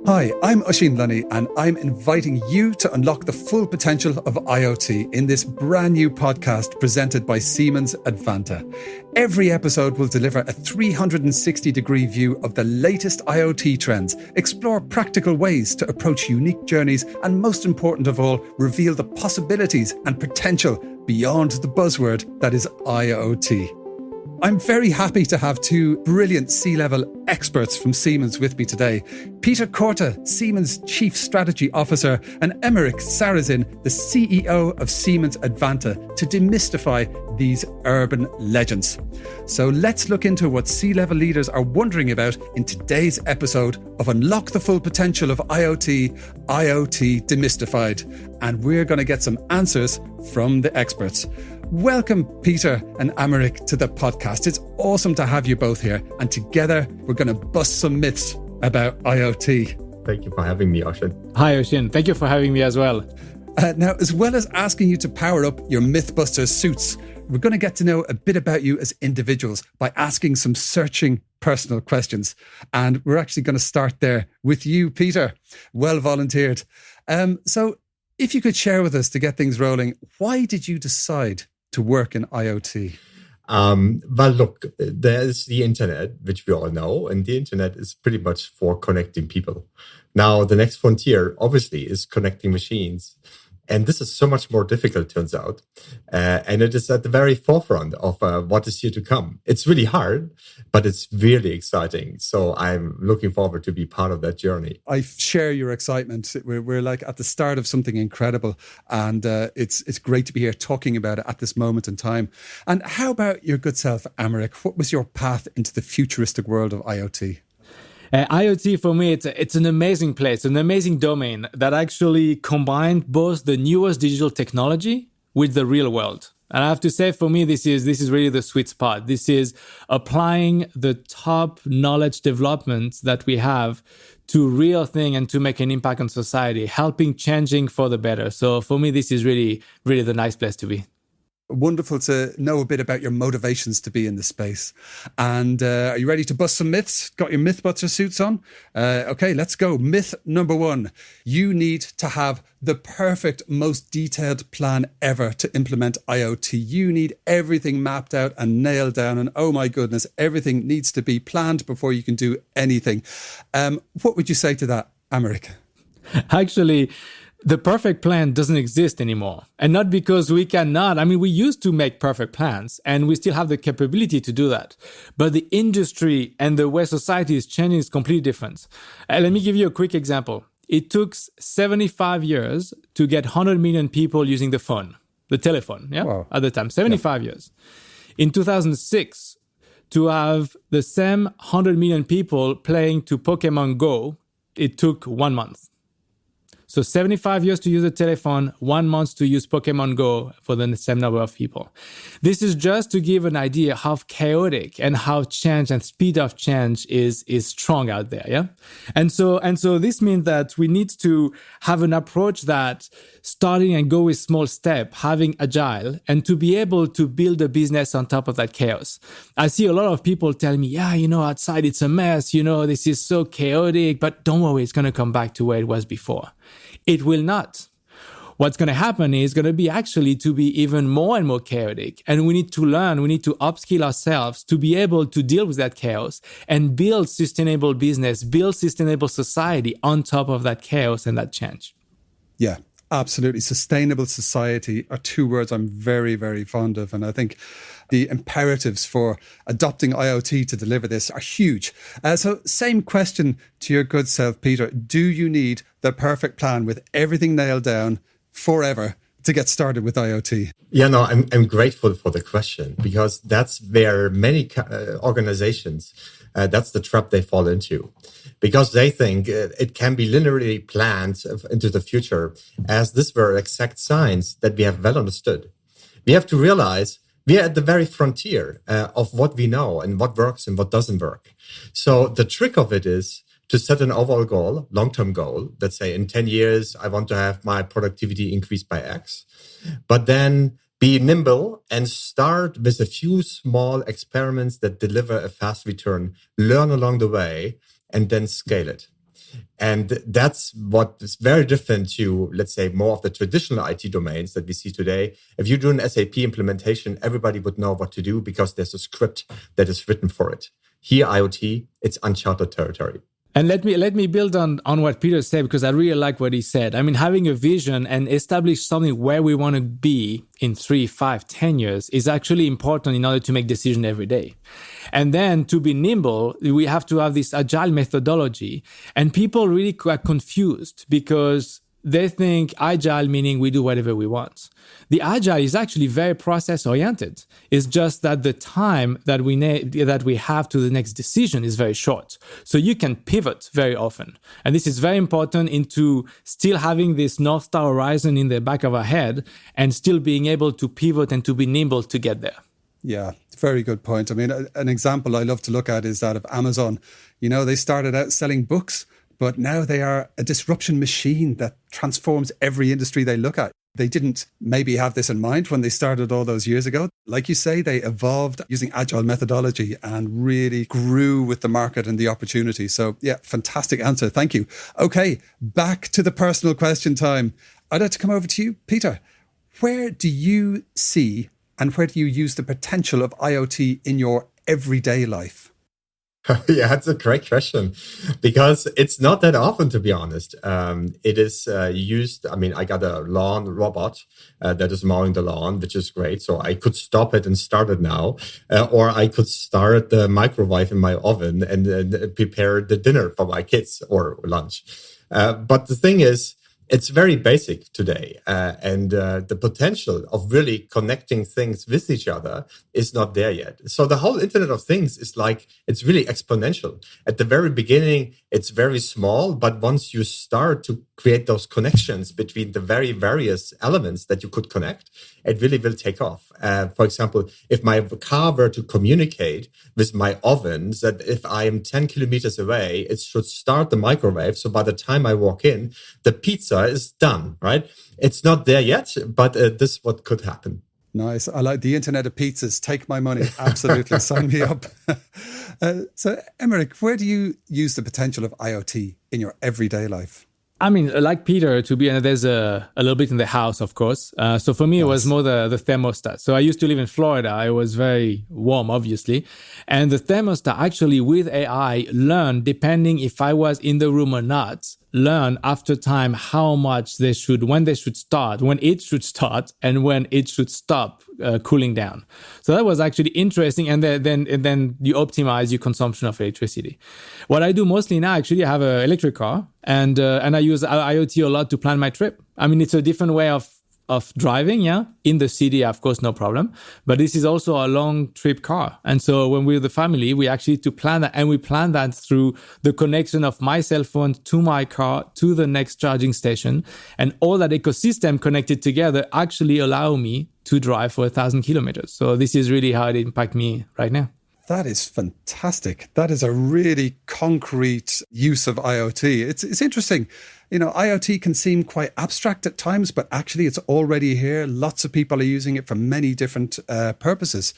Hi, I'm Oisín Lunny, and I'm inviting you to unlock the full potential of IoT in this brand new podcast presented by Siemens Advanta. Every episode will deliver a 360-degree view of the latest IoT trends, explore practical ways to approach unique journeys, and most important of all, reveal the possibilities and potential beyond the buzzword that is IoT. I'm very happy to have two brilliant C-level experts from Siemens with me today. Peter Korte, Siemens Chief Strategy Officer, and Emmerich Sarrazin, the CEO of Siemens Advanta, to demystify these urban legends. So let's look into what C-level leaders are wondering about in today's episode of Unlock the Full Potential of IoT, IoT Demystified. And we're going to get some answers from the experts. Welcome, Peter and Emmerich, to the podcast. It's awesome to have you both here. And together, we're going to bust some myths about IoT. Thank you for having me, Oisín. Hi, Oisín. Thank you for having me as well. Now, as well as asking you to power up your Mythbusters suits, we're going to get to know a bit about you as individuals by asking some searching personal questions. And we're actually going to start there with you, Peter. Well volunteered. So if you could share with us, to get things rolling, why did you decide to work in IoT? Well, look, there's the internet, which we all know, and the internet is pretty much for connecting people. Now, the next frontier, obviously, is connecting machines. And this is so much more difficult, turns out. And it is at the very forefront of what is here to come. It's really hard, but it's really exciting. So I'm looking forward to be part of that journey. I share your excitement. We're like at the start of something incredible. And it's great to be here talking about it at this moment in time. And how about your good self, Emmerich? What was your path into the futuristic world of IoT? IoT, for me, it's an amazing place, an amazing domain that actually combined both the newest digital technology with the real world. And I have to say, for me, this is really the sweet spot. This is applying the top knowledge development that we have to real thing and to make an impact on society, helping changing for the better. So for me, this is really, really the nice place to be. Wonderful to know a bit about your motivations to be in the space. And are you ready to bust some myths? Got your Mythbuster suits on? Okay, let's go. Myth number one. You need to have the perfect, most detailed plan ever to implement IoT. You need everything mapped out and nailed down. And oh my goodness, everything needs to be planned before you can do anything. What would you say to that, Emmerich? Actually, the perfect plan doesn't exist anymore. And not because we cannot. I mean, we used to make perfect plans and we still have the capability to do that. But the industry and the way society is changing is completely different. Let me give you a quick example. It took 75 years to get 100 million people using the phone, the telephone, Wow. At the time, 75 years. In 2006, to have the same 100 million people playing to Pokemon Go, it took 1 month. So 75 years to use a telephone, 1 month to use Pokemon Go for the same number of people. This is just to give an idea how chaotic and how change and speed of change is strong out there, yeah? And so this means that we need to have an approach that starting and go with small step, having agile, and to be able to build a business on top of that chaos. I see a lot of people telling me, outside it's a mess, this is so chaotic, but don't worry, it's going to come back to where it was before. It will not. What's going to happen is going to be actually to be even more and more chaotic. And we need to learn, we need to upskill ourselves to be able to deal with that chaos and build sustainable business, build sustainable society on top of that chaos and that change. Yeah, absolutely. Sustainable society are two words I'm very, very fond of. And I think the imperatives for adopting IoT to deliver this are huge. So same question to your good self, Peter. Do you need the perfect plan with everything nailed down forever to get started with IoT? Yeah, no, I'm grateful for the question, because that's where many organizations, that's the trap they fall into. Because they think it can be linearly planned into the future, as this were exact science that we have well understood. We have to realize we are at the very frontier of what we know and what works and what doesn't work. So the trick of it is to set an overall goal, long-term goal. Let's say in 10 years, I want to have my productivity increased by X. But then be nimble and start with a few small experiments that deliver a fast return, learn along the way, and then scale it. And that's what is very different to, let's say, more of the traditional IT domains that we see today. If you do an SAP implementation, everybody would know what to do because there's a script that is written for it. Here, IoT, it's uncharted territory. And let me build on what Peter said, because I really like what he said. I mean, having a vision and establish something where we want to be in 3, 5, 10 years is actually important in order to make decisions every day. And then to be nimble, we have to have this agile methodology. And people really are confused because they think agile meaning we do whatever we want. The agile is actually very process oriented. It's just that the time that we have to the next decision is very short. So you can pivot very often. And this is very important into still having this North Star horizon in the back of our head and still being able to pivot and to be nimble to get there. Yeah, very good point. I mean, an example I love to look at is that of Amazon. You know, they started out selling books, but now they are a disruption machine that transforms every industry they look at. They didn't maybe have this in mind when they started all those years ago. Like you say, they evolved using agile methodology and really grew with the market and the opportunity. So yeah, fantastic answer. Thank you. Okay, back to the personal question time. I'd like to come over to you, Peter. Where do you see and where do you use the potential of IoT in your everyday life? Yeah, that's a great question because it's not that often, to be honest. It is used. I mean, I got a lawn robot that is mowing the lawn, which is great. So I could stop it and start it now, or I could start the microwave in my oven and prepare the dinner for my kids or lunch. But the thing is, it's very basic today. And the potential of really connecting things with each other is not there yet. So the whole Internet of Things is like, it's really exponential. At the very beginning, it's very small. But once you start to create those connections between the very various elements that you could connect, it really will take off. For example, if my car were to communicate with my oven, that if I am 10 kilometers away, it should start the microwave. So by the time I walk in, the pizza is done, right? It's not there yet, but this is what could happen. Nice. I like the Internet of Pizzas. Take my money. Absolutely. Sign me up. So, Emmerich, where do you use the potential of IoT in your everyday life? I mean, like Peter, to be honest, there's a little bit in the house, of course. So for me, It was more the thermostat. So I used to live in Florida. It was very warm, obviously. And the thermostat actually with AI learned, depending if I was in the room or not, learn after time how much when it should start, and when it should stop cooling down. So that was actually interesting. And then you optimize your consumption of electricity. What I do mostly now, actually, I have an electric car and I use IoT a lot to plan my trip. I mean, it's a different way of driving, yeah. In the city, of course, no problem. But this is also a long trip car. And so when we're with the family, we actually to plan that. And we plan that through the connection of my cell phone to my car, to the next charging station. And all that ecosystem connected together actually allow me to drive for 1,000 kilometers. So this is really how it impacts me right now. That is fantastic. That is a really concrete use of IoT. It's interesting. You know, IoT can seem quite abstract at times, but actually it's already here. Lots of people are using it for many different purposes.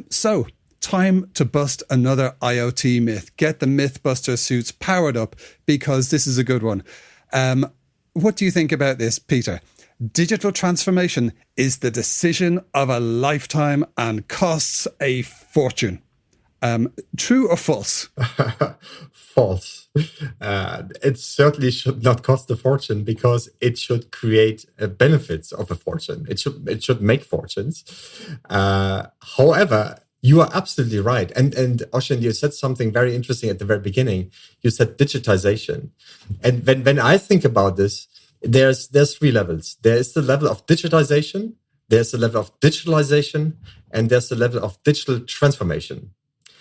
So time to bust another IoT myth. Get the Mythbuster suits powered up because this is a good one. What do you think about this, Peter? Digital transformation is the decision of a lifetime and costs a fortune. True or false? False. It certainly should not cost a fortune because it should create benefits of a fortune. It should make fortunes. However, you are absolutely right. And Ocean, you said something very interesting at the very beginning. You said digitization. And when I think about this, there's 3 levels. There is the level of digitization, there's the level of digitalization, and there's the level of digital transformation.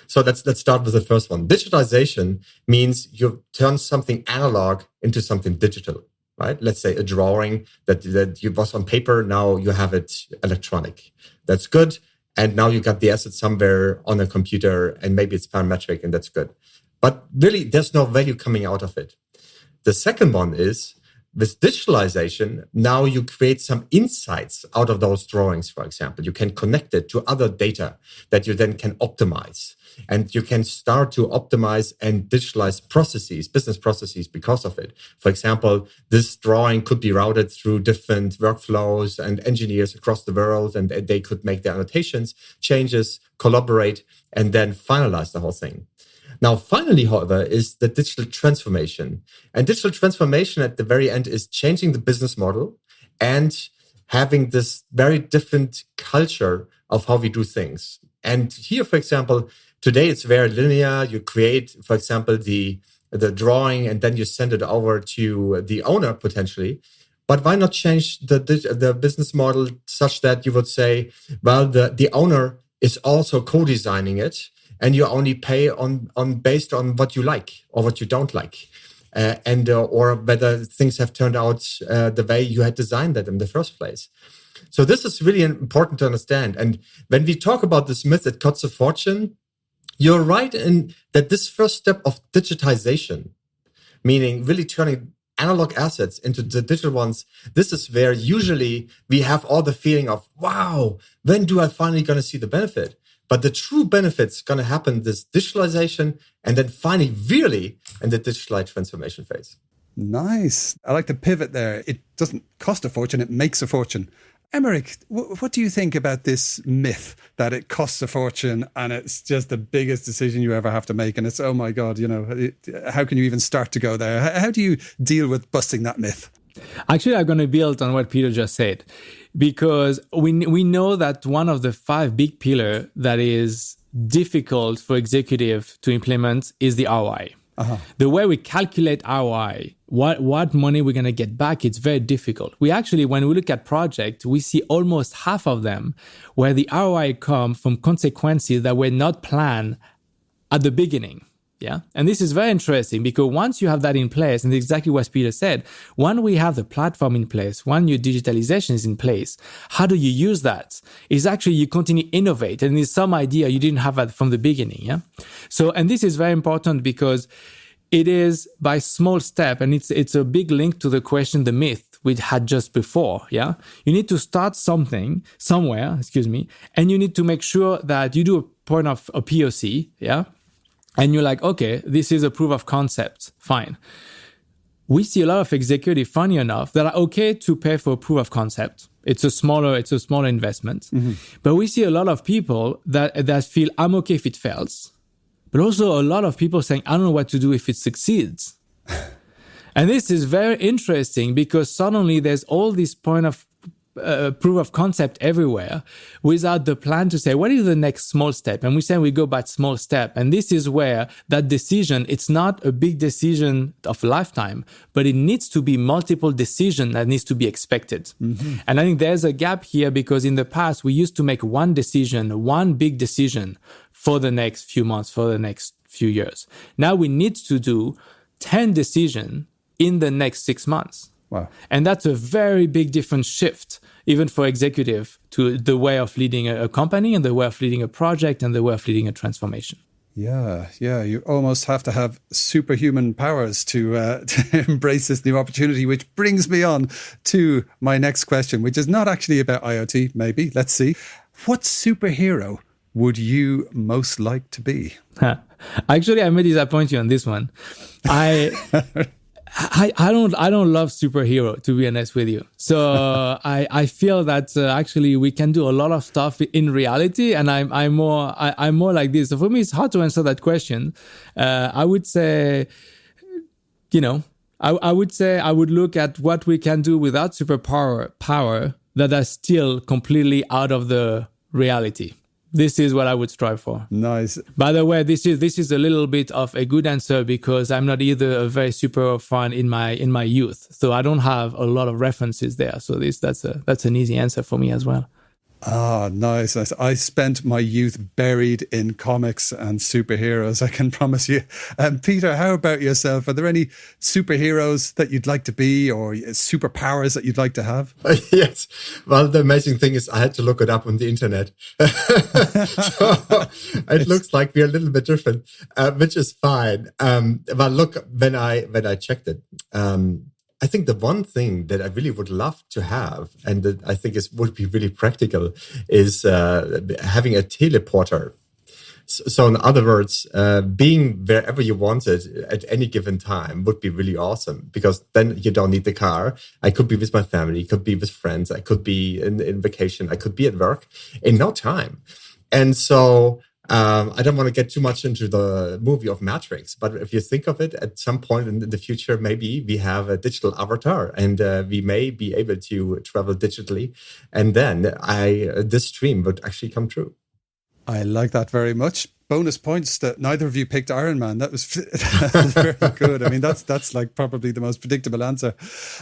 So let's start with the first one. Digitization means you turn something analog into something digital, right? Let's say a drawing that you was on paper, now you have it electronic. That's good. And now you got the asset somewhere on a computer and maybe it's parametric and that's good. But really, there's no value coming out of it. The second one is With digitalization, now you create some insights out of those drawings, for example. You can connect it to other data that you then can optimize. And you can start to optimize and digitalize processes, business processes because of it. For example, this drawing could be routed through different workflows and engineers across the world, and they could make their annotations, changes, collaborate, and then finalize the whole thing. Now, finally, however, is the digital transformation. And digital transformation at the very end is changing the business model and having this very different culture of how we do things. And here, for example, today it's very linear. You create, for example, the drawing and then you send it over to the owner potentially. But why not change the business model such that you would say, well, the owner is also co-designing it, and you only pay on based on what you like or what you don't like, or whether things have turned out the way you had designed that in the first place. So this is really important to understand. And when we talk about this myth, it costs a fortune. You're right in that this first step of digitization, meaning really turning analog assets into the digital ones, this is where usually we have all the feeling of, wow, when do I finally going to see the benefit? But the true benefit's going to happen this digitalization and then finally really in the digital transformation phase. Nice. I like the pivot there. It doesn't cost a fortune, it makes a fortune. Emmerich, what do you think about this myth that it costs a fortune and it's just the biggest decision you ever have to make? And it's, oh my God, how can you even start to go there? How do you deal with busting that myth? Actually, I'm going to build on what Peter just said, because we know that one of the 5 big pillars that is difficult for executive to implement is the ROI. Uh-huh. The way we calculate ROI, what money we're going to get back, it's very difficult. We actually, when we look at projects, we see almost half of them where the ROI come from consequences that were not planned at the beginning. Yeah. And this is very interesting because once you have that in place, and exactly what Peter said, when we have the platform in place, when your digitalization is in place, how do you use that? Is actually you continue to innovate, and it's some idea you didn't have that from the beginning. Yeah. So, and this is very important because it is by small step, and it's a big link to the question, the myth we had just before. Yeah. You need to start something somewhere, and you need to make sure that you do a point of a POC. Yeah. And you're like, okay, this is a proof of concept. Fine. We see a lot of executives, funny enough, that are okay to pay for a proof of concept. It's a smaller investment. Mm-hmm. But we see a lot of people that feel, I'm okay if it fails. But also a lot of people saying, I don't know what to do if it succeeds. And this is very interesting because suddenly there's all this point of proof of concept everywhere without the plan to say, what is the next small step? And we say we go by small step. And this is where that decision, it's not a big decision of a lifetime, but it needs to be multiple decisions that needs to be expected. Mm-hmm. And I think there's a gap here because in the past, we used to make one big decision for the next few months, for the next few years. Now we need to do 10 decisions in the next 6 months. Wow. And that's a very big different shift, even for executive, to the way of leading a company and the way of leading a project and the way of leading a transformation. Yeah. You almost have to have superhuman powers to embrace this new opportunity, which brings me on to my next question, which is not actually about IoT, maybe. Let's see. What superhero would you most like to be? Actually, I may disappoint you on this one. I don't love superhero, to be honest with you. So I feel that actually we can do a lot of stuff in reality, and I'm more like this. So for me, it's hard to answer that question. I would say, I would say I would look at what we can do without power that are still completely out of the reality. This is what I would strive for. Nice. By the way, this is a little bit of a good answer because I'm not either a very super fan in my youth, so I don't have a lot of references there. So that's an easy answer for me as well. Ah, nice. I spent my youth buried in comics and superheroes, I can promise you. Peter, how about yourself? Are there any superheroes that you'd like to be or superpowers that you'd like to have? Yes. Well, the amazing thing is I had to look it up on the internet. So it looks like we're a little bit different, which is fine. But look, when I checked it, I think the one thing that I really would love to have, and that I think would be really practical, is having a teleporter. So in other words, being wherever you wanted at any given time would be really awesome, because then you don't need the car. I could be with my family, could be with friends, I could be in vacation, I could be at work in no time. And so I don't want to get too much into the movie of Matrix, but if you think of it, at some point in the future, maybe we have a digital avatar, and we may be able to travel digitally, and then this dream would actually come true. I like that very much. Bonus points that neither of you picked Iron Man. That was very good. I mean, that's like probably the most predictable answer.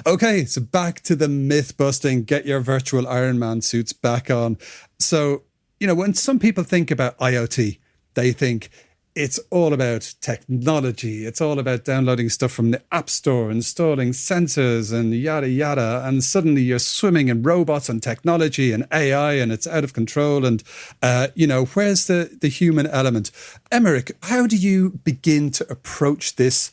Okay, so back to the myth busting. Get your virtual Iron Man suits back on. So, when some people think about IoT, they think it's all about technology. It's all about downloading stuff from the App Store, installing sensors and yada, yada. And suddenly you're swimming in robots and technology and AI, and it's out of control. And, where's the human element? Emmerich, how do you begin to approach this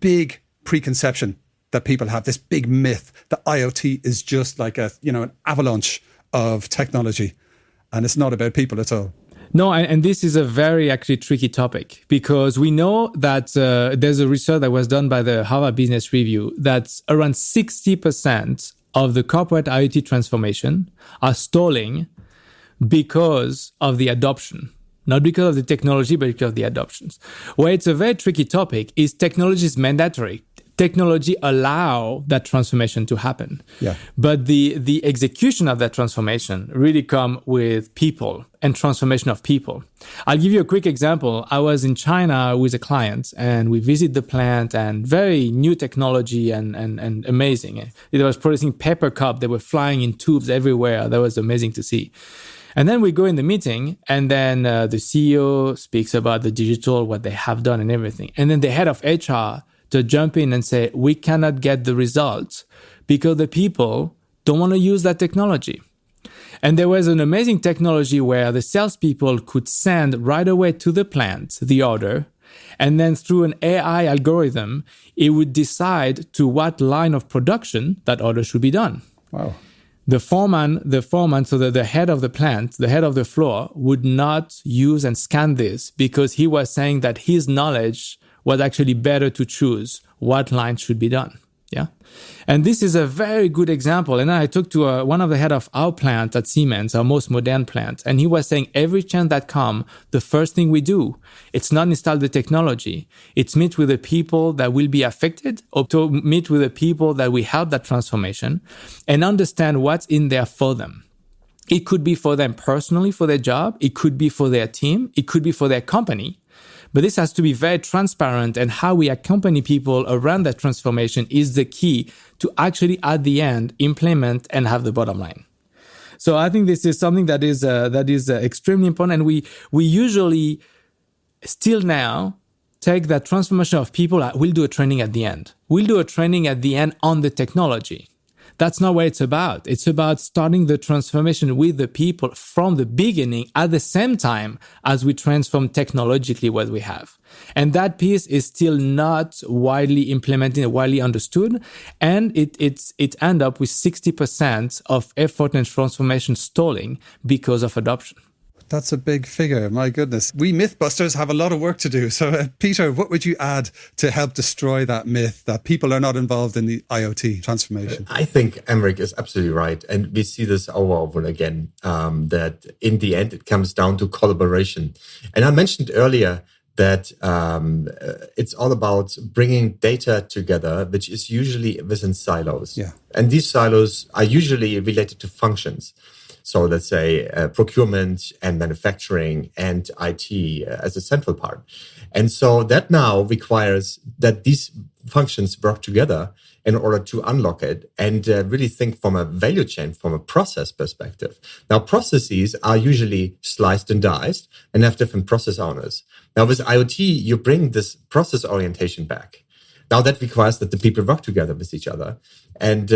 big preconception that people have, this big myth that IoT is just like an avalanche of technology, and it's not about people at all? No, and this is a very actually tricky topic, because we know that there's a research that was done by the Harvard Business Review that around 60% of the corporate IoT transformation are stalling because of the adoption. Not because of the technology, but because of the adoptions. Where it's a very tricky topic is technology is mandatory. Technology allow that transformation to happen. Yeah. But the execution of that transformation really come with people and transformation of people. I'll give you a quick example. I was in China with a client, and we visit the plant, and very new technology and amazing. It was producing paper cup. They were flying in tubes everywhere. That was amazing to see. And then we go in the meeting, and then the CEO speaks about the digital, what they have done and everything. And then the head of HR to jump in and say, we cannot get the results because the people don't want to use that technology. And there was an amazing technology where the salespeople could send right away to the plant the order, and then through an AI algorithm, it would decide to what line of production that order should be done. Wow. The foreman, so the head of the plant, the head of the floor, would not use and scan this because he was saying that his knowledge was actually better to choose what line should be done. Yeah. And this is a very good example. And I talked to one of the head of our plant at Siemens, our most modern plant. And he was saying every chance that come, the first thing we do, it's not install the technology. It's meet with the people that will be affected, or to meet with the people that will help that transformation and understand what's in there for them. It could be for them personally, for their job. It could be for their team. It could be for their company. But this has to be very transparent, and how we accompany people around that transformation is the key to actually, at the end, implement and have the bottom line. So I think this is something that is extremely important, and we usually still now take that transformation of people. We'll do a training at the end. We'll do a training at the end on the technology. That's not what it's about. It's about starting the transformation with the people from the beginning at the same time as we transform technologically what we have. And that piece is still not widely implemented, widely understood. And it ends up with 60% of effort and transformation stalling because of adoption. That's a big figure. My goodness. We Mythbusters have a lot of work to do. So, Peter, what would you add to help destroy that myth that people are not involved in the IoT transformation? I think Emmerich is absolutely right. And we see this over and again, that in the end, it comes down to collaboration. And I mentioned earlier that it's all about bringing data together, which is usually within silos. Yeah. And these silos are usually related to functions. So let's say procurement and manufacturing and IT as a central part. And so that now requires that these functions work together in order to unlock it and really think from a value chain, from a process perspective. Now, processes are usually sliced and diced and have different process owners. Now, with IoT, you bring this process orientation back. Now that requires that the people work together with each other. And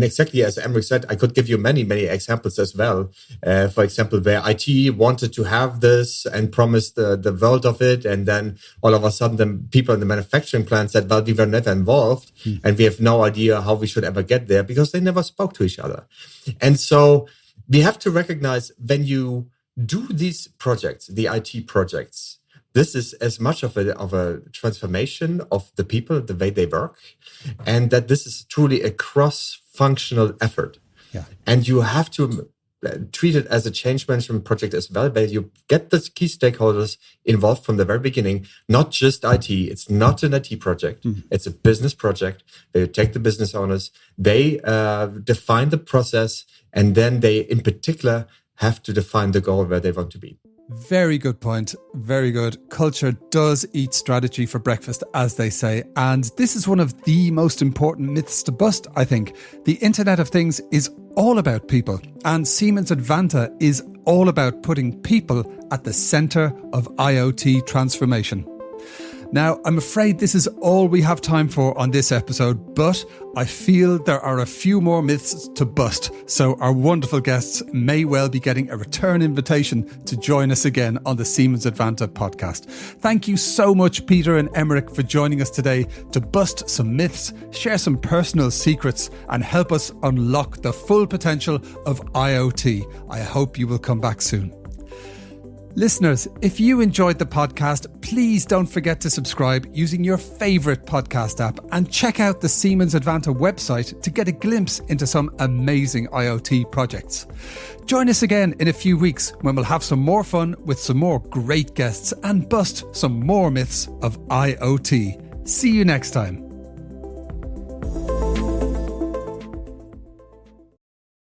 exactly as Emmerich said, I could give you many, many examples as well. For example, where IT wanted to have this and promised the world of it. And then all of a sudden, the people in the manufacturing plant said, well, we were never involved and we have no idea how we should ever get there because they never spoke to each other. And so we have to recognize when you do these projects, the IT projects, this is as much of a transformation of the people, the way they work, and that this is truly a cross-functional effort. Yeah. And you have to treat it as a change management project as well, where you get the key stakeholders involved from the very beginning, not just IT. It's not an IT project. It's a business project where you take the business owners, they define the process, and then they, in particular, have to define the goal where they want to be. Very good point. Very good. Culture does eat strategy for breakfast, as they say. And this is one of the most important myths to bust, I think. The Internet of Things is all about people. And Siemens Advanta is all about putting people at the centre of IoT transformation. Now, I'm afraid this is all we have time for on this episode, but I feel there are a few more myths to bust, so our wonderful guests may well be getting a return invitation to join us again on the Siemens Advanta podcast. Thank you so much, Peter and Emmerich, for joining us today to bust some myths, share some personal secrets, and help us unlock the full potential of IoT. I hope you will come back soon. Listeners, if you enjoyed the podcast, please don't forget to subscribe using your favourite podcast app and check out the Siemens Advanta website to get a glimpse into some amazing IoT projects. Join us again in a few weeks when we'll have some more fun with some more great guests and bust some more myths of IoT. See you next time.